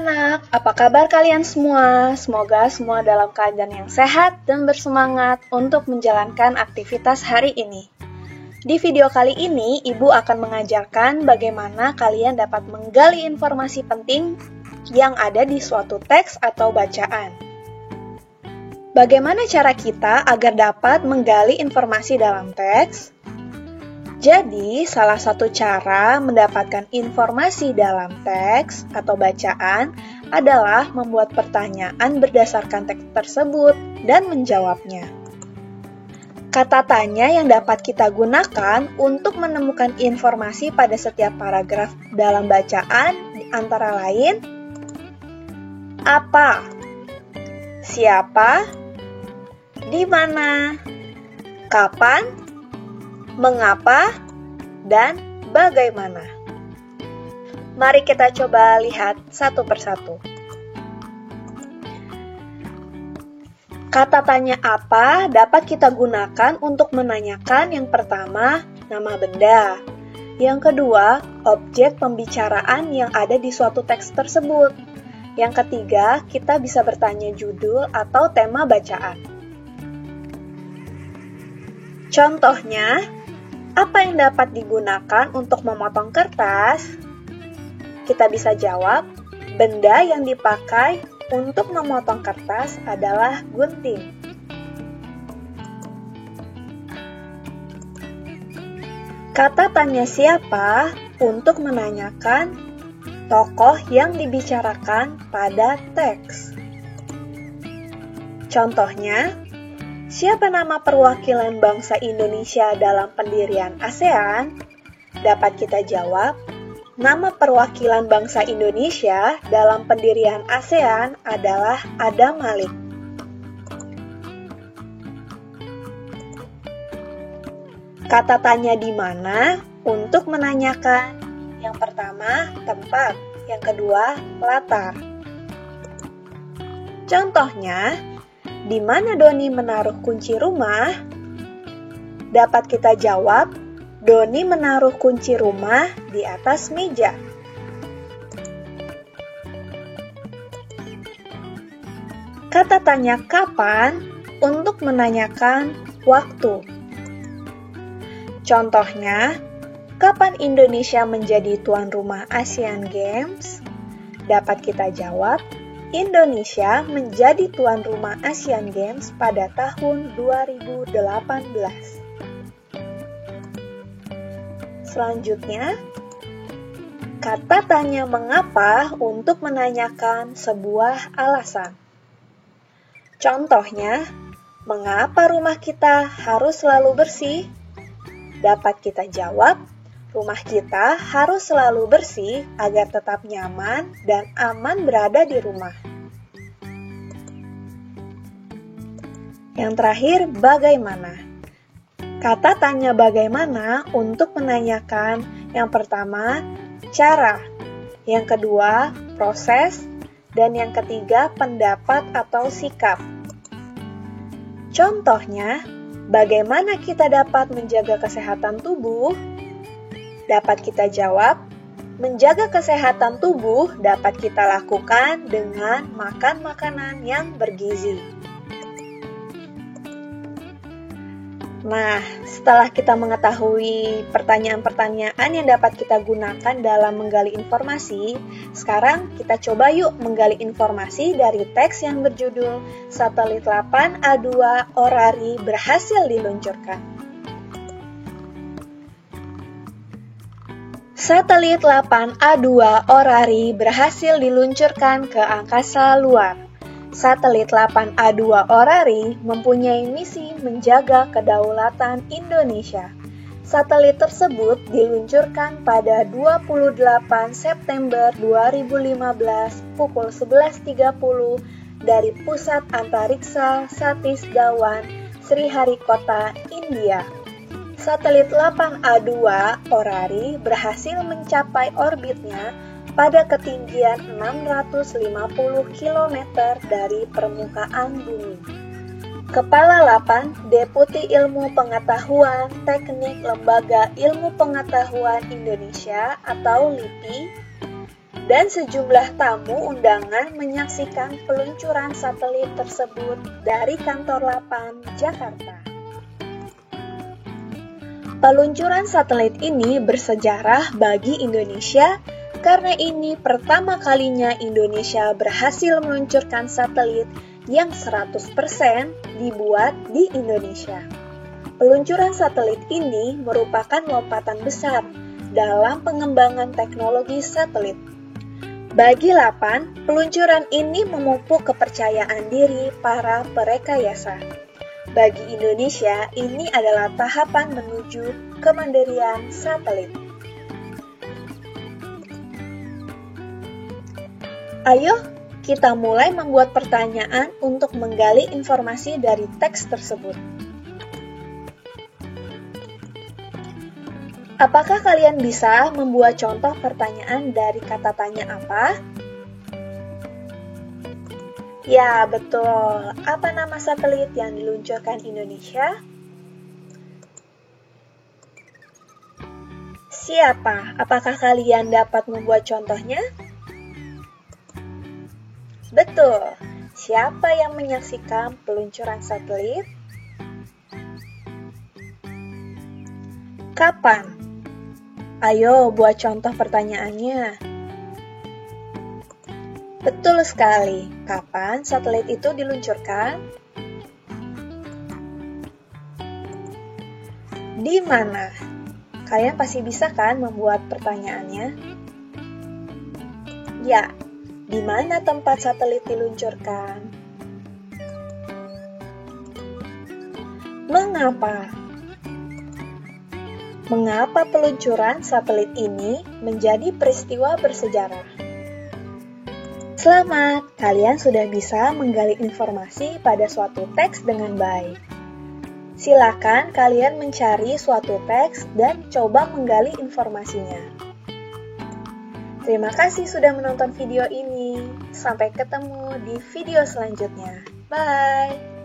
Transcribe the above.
anak-anak, apa kabar kalian semua? Semoga semua dalam keadaan yang sehat dan bersemangat untuk menjalankan aktivitas hari ini. Di video kali ini, Ibu akan mengajarkan bagaimana kalian dapat menggali informasi penting yang ada di suatu teks atau bacaan. Bagaimana cara kita agar dapat menggali informasi dalam teks? Jadi, salah satu cara mendapatkan informasi dalam teks atau bacaan adalah membuat pertanyaan berdasarkan teks tersebut dan menjawabnya. Kata tanya yang dapat kita gunakan untuk menemukan informasi pada setiap paragraf dalam bacaan antara lain: apa, siapa, di mana, kapan, mengapa, dan bagaimana. Mari kita coba lihat satu persatu. Kata tanya apa dapat kita gunakan untuk menanyakan yang pertama, nama benda. Yang kedua, objek pembicaraan yang ada di suatu teks tersebut. Yang ketiga, kita bisa bertanya judul atau tema bacaan. Contohnya, apa yang dapat digunakan untuk memotong kertas? Kita bisa jawab, benda yang dipakai untuk memotong kertas adalah gunting. Kata tanya siapa untuk menanyakan tokoh yang dibicarakan pada teks. Contohnya, siapa nama perwakilan bangsa Indonesia dalam pendirian ASEAN? Dapat kita jawab, nama perwakilan bangsa Indonesia dalam pendirian ASEAN adalah Adam Malik. Kata tanya di mana untuk menanyakan: yang pertama, tempat; yang kedua, latar. Contohnya, di mana Doni menaruh kunci rumah? Dapat kita jawab, Doni menaruh kunci rumah di atas meja. Kata tanya kapan untuk menanyakan waktu. Contohnya, kapan Indonesia menjadi tuan rumah Asian Games? Dapat kita jawab, Indonesia menjadi tuan rumah Asian Games pada tahun 2018. Selanjutnya, kata tanya mengapa untuk menanyakan sebuah alasan. Contohnya, mengapa rumah kita harus selalu bersih? Dapat kita jawab, rumah kita harus selalu bersih agar tetap nyaman dan aman berada di rumah. Yang terakhir, bagaimana? Kata tanya bagaimana untuk menanyakan yang pertama, cara, yang kedua, proses, dan yang ketiga, pendapat atau sikap. Contohnya, bagaimana kita dapat menjaga kesehatan tubuh? Dapat kita jawab, menjaga kesehatan tubuh dapat kita lakukan dengan makan makanan yang bergizi. Nah, setelah kita mengetahui pertanyaan-pertanyaan yang dapat kita gunakan dalam menggali informasi, sekarang kita coba yuk menggali informasi dari teks yang berjudul Satelit 8A2 Orari berhasil diluncurkan. Satelit 8A2 Orari berhasil diluncurkan ke angkasa luar. Satelit 8A2 Orari mempunyai misi menjaga kedaulatan Indonesia. Satelit tersebut diluncurkan pada 28 September 2015 pukul 11.30 dari Pusat Antariksa Satish Dhawan, Sriharikota, India. Satelit 8A2 Orari berhasil mencapai orbitnya pada ketinggian 650 km dari permukaan bumi. Kepala 8, Deputi Ilmu Pengetahuan Teknik Lembaga Ilmu Pengetahuan Indonesia atau LIPI, dan sejumlah tamu undangan menyaksikan peluncuran satelit tersebut dari Kantor 8, Jakarta. Peluncuran satelit ini bersejarah bagi Indonesia karena ini pertama kalinya Indonesia berhasil meluncurkan satelit yang 100% dibuat di Indonesia. Peluncuran satelit ini merupakan lompatan besar dalam pengembangan teknologi satelit. Bagi 8, peluncuran ini memupuk kepercayaan diri para perekayasa. Bagi Indonesia, ini adalah tahapan menuju kemandirian satelit. Ayo, kita mulai membuat pertanyaan untuk menggali informasi dari teks tersebut. Apakah kalian bisa membuat contoh pertanyaan dari kata tanya apa? Ya, betul. Apa nama satelit yang diluncurkan Indonesia? Siapa? Apakah kalian dapat membuat contohnya? Betul. Siapa yang menyaksikan peluncuran satelit? Kapan? Ayo buat contoh pertanyaannya. Betul sekali. Kapan satelit itu diluncurkan? Di mana? Kalian pasti bisa kan membuat pertanyaannya? Ya. Di mana tempat satelit diluncurkan? Mengapa? Mengapa peluncuran satelit ini menjadi peristiwa bersejarah? Selamat, kalian sudah bisa menggali informasi pada suatu teks dengan baik. Silakan kalian mencari suatu teks dan coba menggali informasinya. Terima kasih sudah menonton video ini. Sampai ketemu di video selanjutnya. Bye!